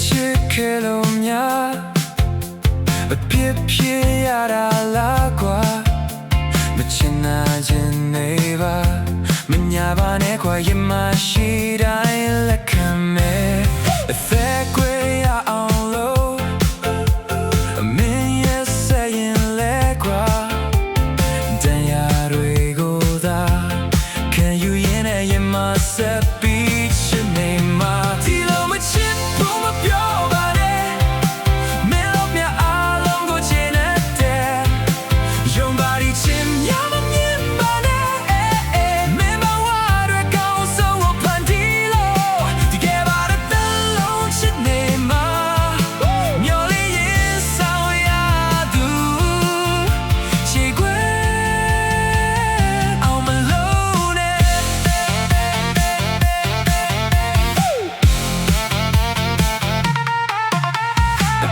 ချစ်ခဲ့လို့များအဖြစ်ဖြစ်ရတာလားကွာမချင်နာခြင်းနေပါမညာပါနဲ့ခွာရင်မရှိတိုင်းလက်ခံမယ်အသက်ကွေရအောင်လို့အမင်းရဲ့ဆက်ရင်လဲကွာတန်ရာတွေကိုသာခံယူရင်နဲ့ရင်မဆက်ပြီးချင်နေမှာဒီလိုမချစ်ဘူးမပြောပါနဲ့မင်းတို့များအားလုံးကိုချင်တဲ့ရုံပါဒီချင်များမမြင်ပါနဲ့မင်းမဝါရကောင်းဆုံးကိုဖန်တီးလို့ဒီကဲပါတဲ့လုံးချစ်နေမှာမျောလေးရင်ဆောင်ရသူချီခွေအောင်မလို့နဲ့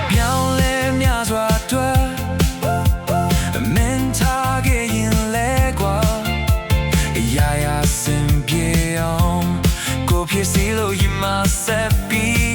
ပြောင်းလဲများစွာတွေ့မင်းထားခဲ့ရင်လဲကွာရာရာစင်ပြေအောင်ကိုဖြစ်စီလို့ရင်မဆက်ပြီး